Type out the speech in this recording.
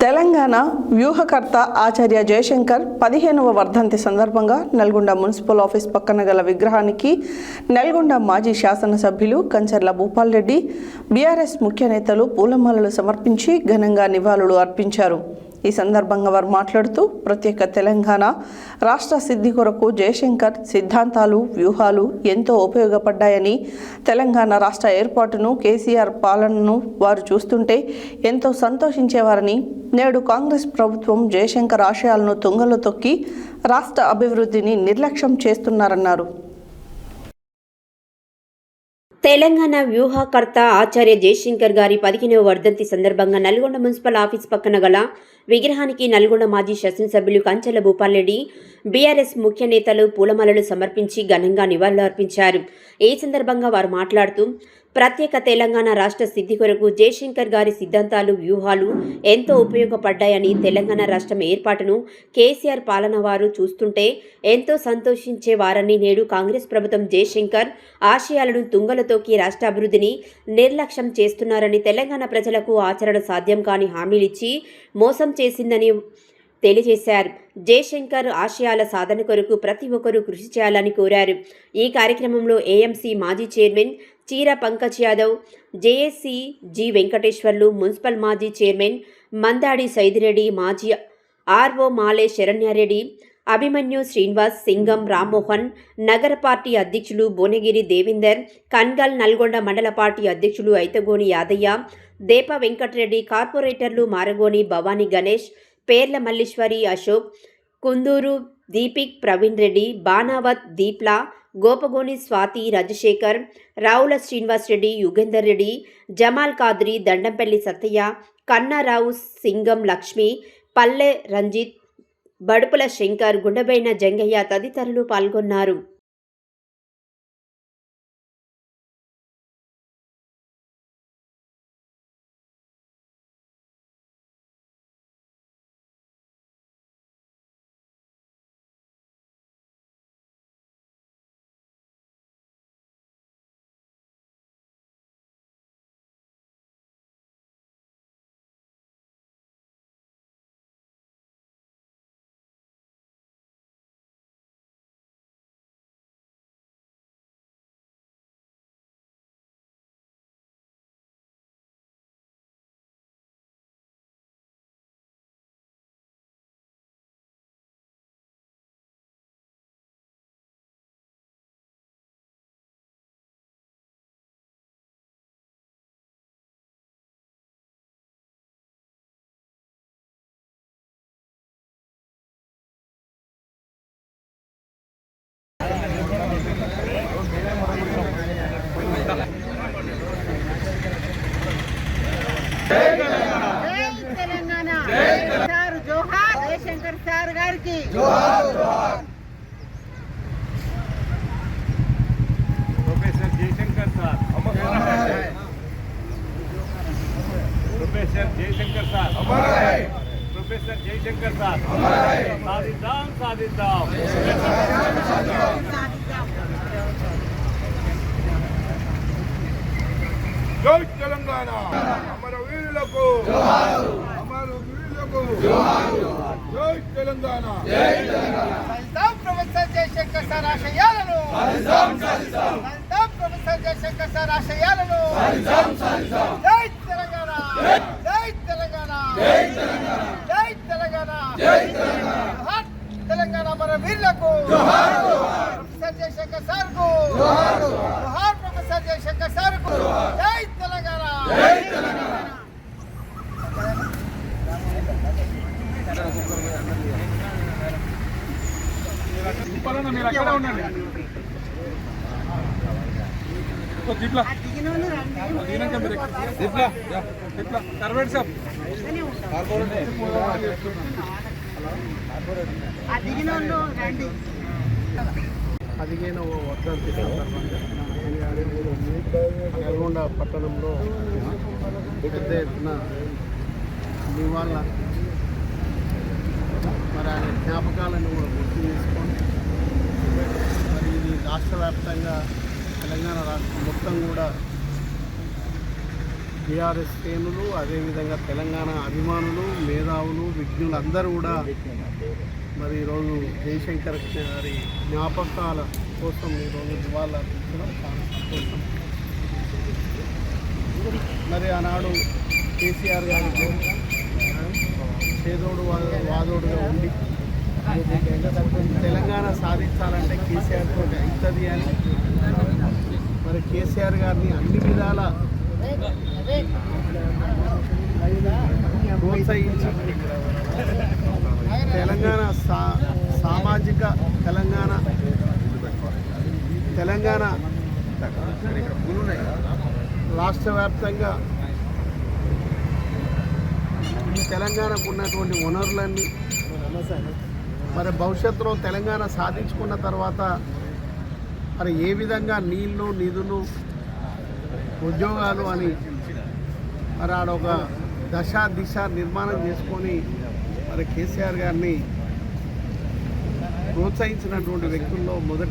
తెలంగాణ వ్యూహకర్త ఆచార్య జయశంకర్ 15వ వర్ధంతి సందర్భంగా నల్గొండ మున్సిపల్ ఆఫీస్ పక్కన గల విగ్రహానికి నల్గొండ మాజీ శాసనసభ్యులు కంచర్ల భూపాల్ రెడ్డి, బీఆర్ఎస్ ముఖ్య నేతలు పూలమాలలు సమర్పించి ఘనంగా నివాళులు అర్పించారు. ఈ సందర్భంగా వారు మాట్లాడుతూ ప్రత్యేక తెలంగాణ రాష్ట్ర సిద్ధి కొరకు జయశంకర్ సిద్ధాంతాలు, వ్యూహాలు ఎంతో ఉపయోగపడ్డాయని, తెలంగాణ రాష్ట్ర ఏర్పాటును, కేసీఆర్ పాలనను వారు చూస్తుంటే ఎంతో సంతోషించేవారని, నేడు కాంగ్రెస్ ప్రభుత్వం జయశంకర్ ఆశయాలను తుంగలో తొక్కి రాష్ట్ర అభివృద్ధిని నిర్లక్ష్యం చేస్తున్నారన్నారు. తెలంగాణ వ్యూహకర్త ఆచార్య జయశంకర్ గారి 15వ వర్ధంతి సందర్భంగా నల్గొండ మున్సిపల్ ఆఫీస్ పక్కన గల విగ్రహానికి నల్గొండ మాజీ శాసనసభ్యులు కంచర్ల భూపాల్ రెడ్డి, బీఆర్ఎస్ ముఖ్య నేతలు పూలమాలలు సమర్పించి ఘనంగా నివాళులు అర్పించారు. ఈ సందర్భంగా వారు మాట్లాడుతూ ప్రత్యేక తెలంగాణ రాష్ట్ర సిద్ధి కొరకు జయశంకర్ గారి సిద్ధాంతాలు, వ్యూహాలు ఎంతో ఉపయోగపడ్డాయని, తెలంగాణ రాష్ట్రం ఏర్పాటును కేసీఆర్ పాలన వారు చూస్తుంటే ఎంతో సంతోషించేవారని, నేడు కాంగ్రెస్ ప్రభుత్వం జయశంకర్ ఆశయాలను తుంగలో తొక్కి రాష్ట్ర అభివృద్ధిని నిర్లక్ష్యం చేస్తున్నారని, తెలంగాణ ప్రజలకు ఆచరణ సాధ్యం కాని హామీలిచ్చి మోసం చేసిందని తెలియజేశారు. జయశంకర్ ఆశయాల సాధన కొరకు ప్రతి ఒక్కరూ కృషి చేయాలని కోరారు. ఈ కార్యక్రమంలో ఏఎంసీ మాజీ చైర్మన్ చీర Pankaj Yadav, JAC G Venkateswarlu, municipal మాజీ చైర్మన్ మందాడి సైదిరెడ్డి, మాజీ ఆర్ఓ మాలే శరణ్యారెడ్డి, అభిమన్యు శ్రీనివాస్, సింగం రామ్మోహన్, నగర పార్టీ అధ్యక్షులు భువనగిరి దేవేందర్, కన్గల్ నల్గొండ మండల పార్టీ అధ్యక్షులు ఐతగోని యాదయ్య, దేప వెంకటరెడ్డి, కార్పొరేటర్లు మారగోని భవానీ గణేష్, పేర్ల మల్లీశ్వరి అశోక్, కుందూరు దీపిక్ ప్రవీణ్ రెడ్డి, బానావత్ దీప్లా, గోపగోని స్వాతి రాజశేఖర్, రావుల శ్రీనివాస్ రెడ్డి, యుగేందర్ రెడ్డి, జమాల్ కాద్రి, దండంపల్లి సత్తయ్య, కన్నారావు, సింగం లక్ష్మి, పల్లె రంజిత్, బడుపుల శంకర్, గుండబైన జంగయ్య తదితరులు పాల్గొన్నారు. జయశంకర్ సార్ గారికి professor Jayashankar sir, professor Jayashankar sir, professor Jayashankar sir, సాధిద్దాం సాధిద్దాం. జై తెలంగాణ, అమర వీరులకు, అమర వీరులకు జై తెలంగాణ. ప్రొఫెసర్ జయశంకర్ సార్ ఆశయాలను, ప్రొఫెసర్ జయశంకర్ సార్ ఆశయాలను. జై తెలంగాణ, జై తెలంగాణ, జై తెలంగాణ, తెలంగాణ అమర వీరులకు, ప్రొఫెసర్ జయశంకర్ సార్ కు, ప్రొఫెసర్ జయశంకర్ సార్ కు. జై తెలంగాణ, జై తెలంగాణ. మీరు అక్కడ ఉండండి. పదిహేనవ వర్ధంతి సందర్భంగా నల్గొండ పట్టణంలో పెద్ద ఎత్తున నివాళులు మరి ఆయన జ్ఞాపకాలను కూడా గుర్తు చేసుకొని మరి ఇది రాష్ట్ర వ్యాప్తంగా తెలంగాణ రాష్ట్రం మొత్తం కూడా బీఆర్ఎస్ శ్రేణులు, అదేవిధంగా తెలంగాణ అభిమానులు, మేధావులు, విజ్ఞులు అందరూ కూడా మరి ఈరోజు జయశంకర్ గారి జ్ఞాపకాల కోసం ఈరోజు నివాళులర్పించడం చాలా సంతోషం. మరి ఆనాడు కేసీఆర్ గారి చేదోడు వాదోడుగా ఉండి తెలంగాణ సాధించాలంటే కేసీఆర్ తోటి అవుతుంది అని మరి కేసీఆర్ గారిని అన్ని విధాల ప్రోత్సహించి తెలంగాణ సామాజిక తెలంగాణ రాష్ట్ర వ్యాప్తంగా ఈ తెలంగాణకు ఉన్నటువంటి వనరులన్నీ మరి భవిష్యత్తులో తెలంగాణ సాధించుకున్న తర్వాత మరి ఏ విధంగా నీళ్లు, నిధులు, ఉద్యోగాలు అని మరి ఆడొక దిశ నిర్మాణం చేసుకొని మరి కేసీఆర్ గారిని ప్రోత్సహించినటువంటి వ్యక్తుల్లో మొదటి